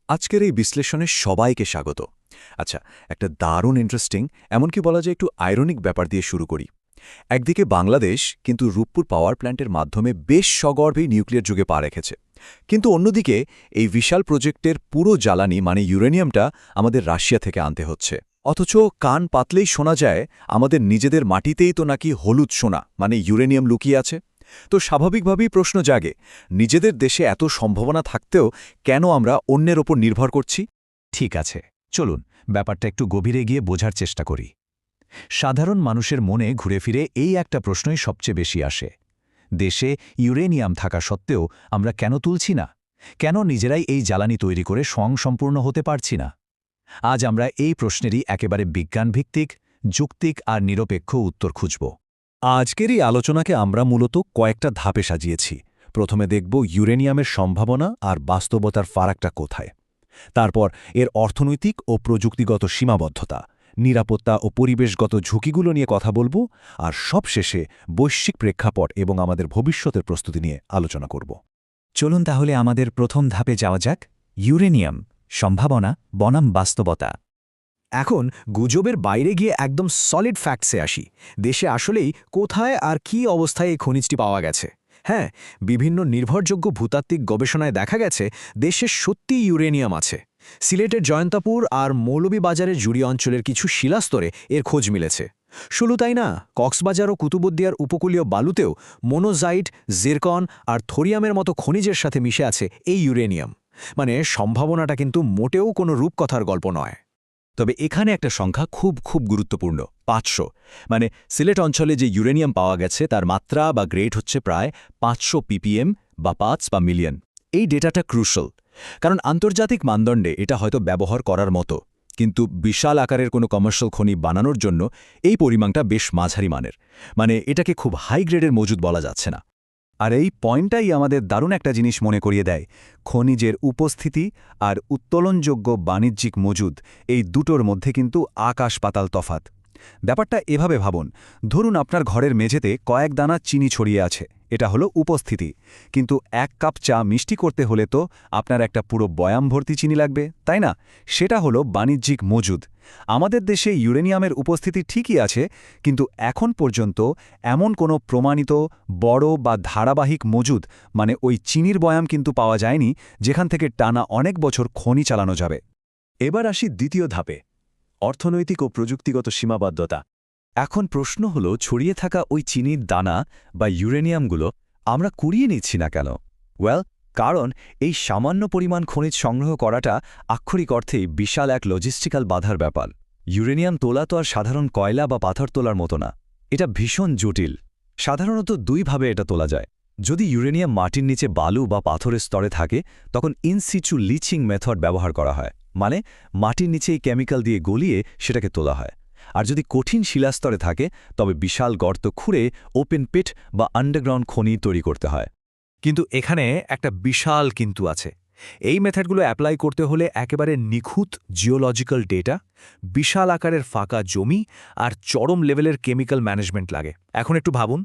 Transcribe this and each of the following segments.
আজকের এই বিশ্লেষণে সবাইকে স্বাগত। আচ্ছা, একটা দারুণ ইন্টারেস্টিং, এমনকি বলা যায় একটু আইরনিক ব্যাপার দিয়ে শুরু করি। একদিকে বাংলাদেশ কিন্তু রূপপুর পাওয়ার প্ল্যান্টের মাধ্যমে বেশ সগর্বেই নিউক্লিয়ার যুগে পা রেখেছে, কিন্তু অন্যদিকে এই বিশাল প্রজেক্টের পুরো জ্বালানি মানে ইউরেনিয়ামটা আমাদের রাশিয়া থেকে আনতে হচ্ছে। অথচ কান পাতলেই শোনা যায় আমাদের নিজেদের মাটিতেই তো নাকি হলুদ সোনা মানে ইউরেনিয়াম লুকিয়ে আছে। তো স্বাভাবিকভাবেই প্রশ্ন জাগে, নিজেদের দেশে এত সম্ভাবনা থাকতেও কেন আমরা অন্যের ওপর নির্ভর করছি? ঠিক আছে, চলুন ব্যাপারটা একটু গভীরে গিয়ে বোঝার চেষ্টা করি। সাধারণ মানুষের মনে ঘুরে ফিরে এই একটা প্রশ্নই সবচেয়ে বেশি আসে। দেশে ইউরেনিয়াম থাকা সত্ত্বেও আমরা কেন তুলছি না? কেন নিজেরাই এই জ্বালানি তৈরি করে স্বয়ংসম্পূর্ণ হতে পারছি না? আজ আমরা এই প্রশ্নেরই একেবারে বিজ্ঞানভিত্তিক, যুক্তিক আর নিরপেক্ষ উত্তর খুঁজব। আজকের এই আলোচনাকে আমরা মূলত কয়েকটা ধাপে সাজিয়েছি। প্রথমে দেখব ইউরেনিয়ামের সম্ভাবনা আর বাস্তবতার ফারাকটা কোথায়। তারপর এর অর্থনৈতিক ও প্রযুক্তিগত সীমাবদ্ধতা, নিরাপত্তা ও পরিবেশগত ঝুঁকিগুলো নিয়ে কথা বলব, আর সবশেষে বৈশ্বিক প্রেক্ষাপট এবং আমাদের ভবিষ্যতের প্রস্তুতি নিয়ে আলোচনা করব। চলুন তাহলে আমাদের প্রথম ধাপে যাওয়া যাক, ইউরেনিয়াম, সম্ভাবনা বনাম বাস্তবতা। এখন গুজবের বাইরে গিয়ে একদম সলিড ফ্যাক্টসে আসি। দেশে আসলেই কোথায় আর কী অবস্থায় এই খনিজটি পাওয়া গেছে? হ্যাঁ, বিভিন্ন নির্ভরযোগ্য ভূতাত্ত্বিক গবেষণায় দেখা গেছে দেশে সত্যিই ইউরেনিয়াম আছে। সিলেটের জয়ন্তাপুর আর মৌলভীবাজারের জুড়ি অঞ্চলের কিছু শিলাস্তরে এর খোঁজ মিলেছে। শুধু তাই না, কক্সবাজার ও কুতুবুদ্দিয়ার উপকূলীয় বালুতেও মোনোজাইট, জিরকন আর থোরিয়ামের মতো খনিজের সাথে মিশে আছে এই ইউরেনিয়াম। মানে সম্ভাবনাটা কিন্তু মোটেও কোনো রূপকথার গল্প নয়। তবে এখানে একটা সংখ্যা খুব গুরুত্বপূর্ণ, 500। মানে সিলেট অঞ্চলে যে ইউরেনিয়াম পাওয়া গেছে তার মাত্রা বা গ্রেড হচ্ছে প্রায় 500 ppm বা 5 বা মিলিয়ন। এই ডেটাটা ক্রুশাল, কারণ আন্তর্জাতিক মানদণ্ডে এটা হয়তো ব্যবহার করার মতো, কিন্তু বিশাল আকারের কোনো কমার্শিয়াল খনি বানানোর জন্য এই পরিমাণটা বেশ মাঝারি মানের। মানে এটাকে খুব হাই গ্রেডের মজুদ বলা যাচ্ছে না। আর এই পয়েন্টটাই আমাদের দারুণ একটা জিনিস মনে করিয়ে দেয়, খনিজের উপস্থিতি আর উত্তোলনযোগ্য বাণিজ্যিক মজুদ, এই দুটোর মধ্যে কিন্তু আকাশ পাতাল তফাত। ব্যাপারটা এভাবে ভাবুন, ধরুন আপনার ঘরের মেঝেতে কয়েক দানা চিনি ছড়িয়ে আছে, এটা হলো উপস্থিতি। কিন্তু 1 কাপ চা মিষ্টি করতে হলে তো আপনার একটা পুরো বয়াম ভর্তি চিনি লাগবে, তাই না? সেটা হলো বাণিজ্যিক মজুদ। আমাদের দেশে ইউরেনিয়ামের উপস্থিতি ঠিকই আছে, কিন্তু এখন পর্যন্ত এমন কোনো প্রমাণিত বড় বা ধারাবাহিক মজুদ মানে ওই চিনির বয়াম কিন্তু পাওয়া যায়নি, যেখান থেকে টানা অনেক বছর খনি চালানো যাবে। এবার আসি দ্বিতীয় ধাপে, অর্থনৈতিক ও প্রযুক্তিগত সীমাবদ্ধতা। এখন প্রশ্ন হলো, ছড়িয়ে থাকা ওই চিনির দানা বা ইউরেনিয়ামগুলো আমরা কুড়িয়ে নিচ্ছি না কেন? কারণ এই সামান্য পরিমাণ খনিজ সংগ্রহ করাটা আক্ষরিক অর্থেই বিশাল এক লজিস্টিক্যাল বাধার ব্যাপার। ইউরেনিয়াম তোলা তো আর সাধারণ কয়লা বা পাথর তোলার মতো না, এটা ভীষণ জটিল। সাধারণত দুইভাবে এটা তোলা যায়। যদি ইউরেনিয়াম মাটির নিচে বালু বা পাথরের স্তরে থাকে, তখন ইনসিচু লিচিং মেথড ব্যবহার করা হয়, মানে মাটির নিচেই কেমিক্যাল দিয়ে গলিয়ে সেটাকে তোলা হয়। আর যদি কঠিন শিলাস্তরে থাকে, তবে বিশাল গর্ত খুঁড়ে ওপেন পিট বা আন্ডারগ্রাউন্ড খনি তৈরি করতে হয়। কিন্তু এখানে একটা বিশাল কিন্তু আছে। এই মেথডগুলো অ্যাপ্লাই করতে হলে একেবারে নিখুঁত জিওলজিক্যাল ডেটা, বিশাল আকারের ফাঁকা জমি আর চরম লেভেলের কেমিক্যাল ম্যানেজমেন্ট লাগে। এখন একটু ভাবুন,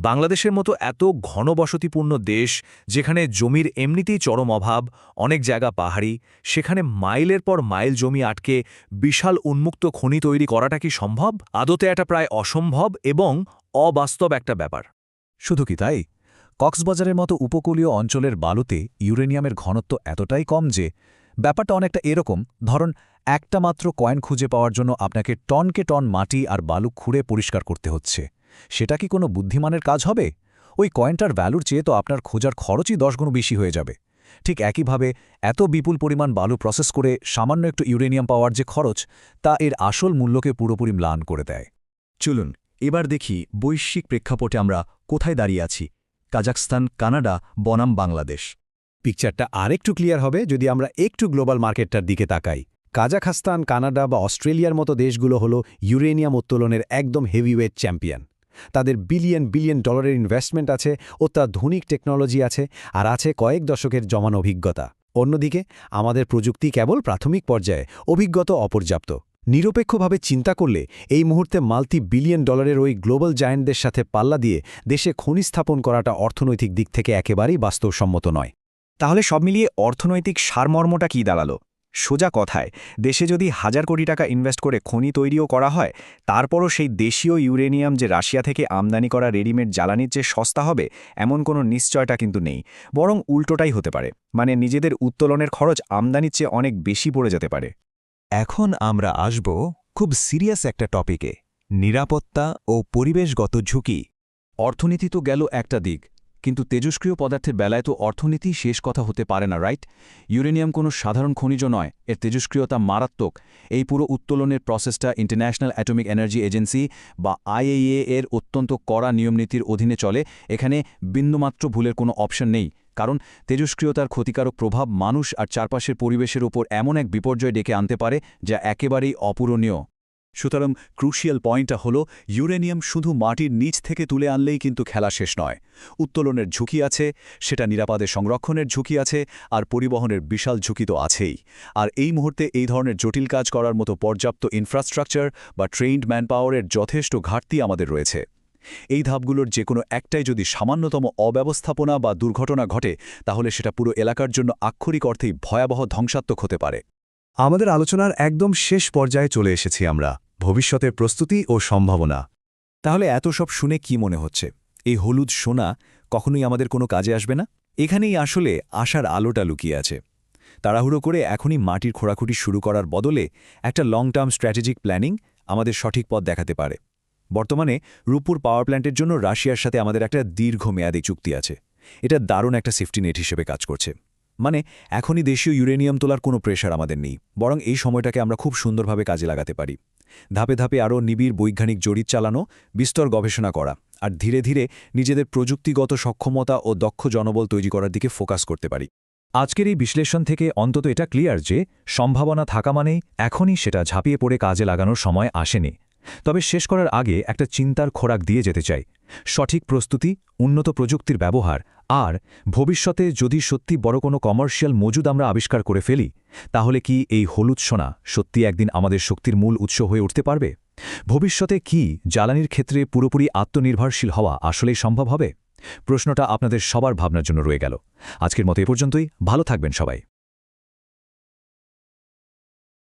বাংলাদেশের মতো এত ঘনবসতিপূর্ণ দেশ, যেখানে জমির এমনিতেই চরম অভাব, অনেক জায়গা পাহাড়ি, সেখানে মাইলের পর মাইল জমি আটকে বিশাল উন্মুক্ত খনি তৈরি করাটা কি সম্ভব? আদতে এটা প্রায় অসম্ভব এবং অবাস্তব একটা ব্যাপার। শুধু কি তাই, কক্সবাজারের মতো উপকূলীয় অঞ্চলের বালুতে ইউরেনিয়ামের ঘনত্ব এতটাই কম যে ব্যাপারটা অনেকটা এরকম, ধরুন একটা মাত্র কয়েন খুঁজে পাওয়ার জন্য আপনাকে টনকে টন মাটি আর বালু খুঁড়ে পরিষ্কার করতে হচ্ছে। সেটা কি কোনো বুদ্ধিমানের কাজ হবে? ওই কয়েনটার ভ্যালুর চেয়ে তো আপনার খোঁজার খরচই 10 গুণ বেশি হয়ে যাবে। ঠিক একইভাবে এত বিপুল পরিমাণ বালু প্রসেস করে সামান্য একটু ইউরেনিয়াম পাওয়ার যে খরচ, তা এর আসল মূল্যকে পুরোপুরি ম্লান করে দেয়। চলুন এবার দেখি বৈশ্বিক প্রেক্ষাপটে আমরা কোথায় দাঁড়িয়ে আছি। কাজাখস্তান, কানাডা বনাম বাংলাদেশ। পিকচারটা আরেকটু ক্লিয়ার হবে যদি আমরা একটু গ্লোবাল মার্কেটটার দিকে তাকাই। কাজাখস্তান, কানাডা বা অস্ট্রেলিয়ার মতো দেশগুলো হলো ইউরেনিয়াম উত্তোলনের একদম হেভিওয়েট চ্যাম্পিয়ন। তাদের বিলিয়ন বিলিয়ন ডলারের ইনভেস্টমেন্ট আছে, অত্যাধুনিক টেকনোলজি আছে, আর আছে কয়েক দশকের জমানো অভিজ্ঞতা। অন্যদিকে আমাদের প্রযুক্তি কেবল প্রাথমিক পর্যায়ে, অভিজ্ঞতা অপর্যাপ্ত। নিরপেক্ষভাবে চিন্তা করলে এই মুহূর্তে মাল্টি বিলিয়ন ডলারের ওই গ্লোবাল জায়ান্টদের সাথে পাল্লা দিয়ে দেশে খনি স্থাপন করাটা অর্থনৈতিক দিক থেকে একেবারেই বাস্তবসম্মত নয়। তাহলে সব মিলিয়ে অর্থনৈতিক সারমর্মটা কী দাঁড়ালো? সোজা কথায়, দেশে যদি 1000 কোটি টাকা ইনভেস্ট করে খনি তৈরিও করা হয়, তারপরও সেই দেশীয় ইউরেনিয়াম যে রাশিয়া থেকে আমদানি করা রেডিমেড জ্বালানির চেয়ে সস্তা হবে এমন কোনো নিশ্চয়তা কিন্তু নেই, বরং উল্টোটাই হতে পারে। মানে নিজেদের উত্তোলনের খরচ আমদানির চেয়ে অনেক বেশি পড়ে যেতে পারে। এখন আমরা আসব খুব সিরিয়াস একটা টপিকে, নিরাপত্তা ও পরিবেশগত ঝুঁকি। অর্থনীতি তো গেল একটা দিক, কিন্তু তেজস্ক্রিয় পদার্থের বেলায় তো অর্থনীতি শেষ কথা হতে পারে না, রাইট? ইউরেনিয়াম কোনো সাধারণ খনিজ নয়, এর তেজস্ক্রিয়তা মারাত্মক। এই পুরো উত্তোলনের প্রসেসটা ইন্টারন্যাশনাল অ্যাটমিক এনার্জি এজেন্সি বা IAEA এর অত্যন্ত কড়া নিয়মনীতির অধীনে চলে। এখানে বিন্দুমাত্র ভুলের কোনো অপশন নেই, কারণ তেজস্ক্রিয়তার ক্ষতিকারক প্রভাব মানুষ আর চারপাশের পরিবেশের ওপর এমন এক বিপর্যয় ডেকে আনতে পারে যা একেবারেই অপূরণীয়। সুতরাং ক্রুশিয়াল পয়েন্টটা হলো, ইউরেনিয়াম শুধু মাটির নিচ থেকে তুলে আনলেই কিন্তু খেলা শেষ নয়। উত্তোলনের ঝুঁকি আছে, সেটা নিরাপদে সংরক্ষণের ঝুঁকি আছে, আর পরিবহনের বিশাল ঝুঁকি তো আছেই। আর এই মুহূর্তে এই ধরনের জটিল কাজ করার মতো পর্যাপ্ত ইনফ্রাস্ট্রাকচার বা ট্রেইনড ম্যানপাওয়ারের যথেষ্ট ঘাটতি আমাদের রয়েছে। এই ধাপগুলোর যে কোনো একটাই যদি সামান্যতম অব্যবস্থাপনা বা দুর্ঘটনা ঘটে, তাহলে সেটা পুরো এলাকার জন্য আক্ষরিক অর্থেই ভয়াবহ ধ্বংসাত্মক হতে পারে। আমাদের আলোচনার একদম শেষ পর্যায়ে চলে এসেছি আমরা, ভবিষ্যতের প্রস্তুতি ও সম্ভাবনা। তাহলে এত সব শুনে কি মনে হচ্ছে? এই হলুদ সোনা কখনোই আমাদের কোনো কাজে আসবে না? এখানেই আসলে আশার আলোটা লুকিয়ে আছে। তাড়াহুড়ো করে এখনই মাটির খোঁড়াখুঁটি শুরু করার বদলে একটা লং টার্ম স্ট্র্যাটেজিক প্ল্যানিং আমাদের সঠিক পথ দেখাতে পারে। বর্তমানে রূপপুর পাওয়ার প্ল্যান্টের জন্য রাশিয়ার সাথে আমাদের একটা দীর্ঘমেয়াদী চুক্তি আছে। এটা দারুণ একটা সেফটি নেট হিসেবে কাজ করছে। মানে এখনই দেশীয় ইউরেনিয়াম তোলার কোনো প্রেশার আমাদের নেই, বরং এই সময়টাকে আমরা খুব সুন্দরভাবে কাজে লাগাতে পারি। ধাপে ধাপে আরও নিবিড় বৈজ্ঞানিক জরিপ চালানো, বিস্তর গবেষণা করা, আর ধীরে ধীরে নিজেদের প্রযুক্তিগত সক্ষমতা ও দক্ষ জনবল তৈরি করার দিকে ফোকাস করতে পারি। আজকের এই বিশ্লেষণ থেকে অন্তত এটা ক্লিয়ার যে সম্ভাবনা থাকা মানেই এখনই সেটা ঝাঁপিয়ে পড়ে কাজে লাগানোর সময় আসেনি। তবে শেষ করার আগে একটা চিন্তার খোরাক দিয়ে যেতে চাই। সঠিক প্রস্তুতি, উন্নত প্রযুক্তির ব্যবহার, আর ভবিষ্যতে যদি সত্যি বড় কোনো কমার্শিয়াল মজুদ আমরা আবিষ্কার করে ফেলি, তাহলে কি এই হলুদ সোনা সত্যি একদিন আমাদের শক্তির মূল উৎস হয়ে উঠতে পারবে? ভবিষ্যতে কি জ্বালানির ক্ষেত্রে পুরোপুরি আত্মনির্ভরশীল হওয়া আসলেই সম্ভব হবে? প্রশ্নটা আপনাদের সবার ভাবনার জন্য রয়ে গেল। আজকের মতো এ পর্যন্তই। ভালো থাকবেন সবাই।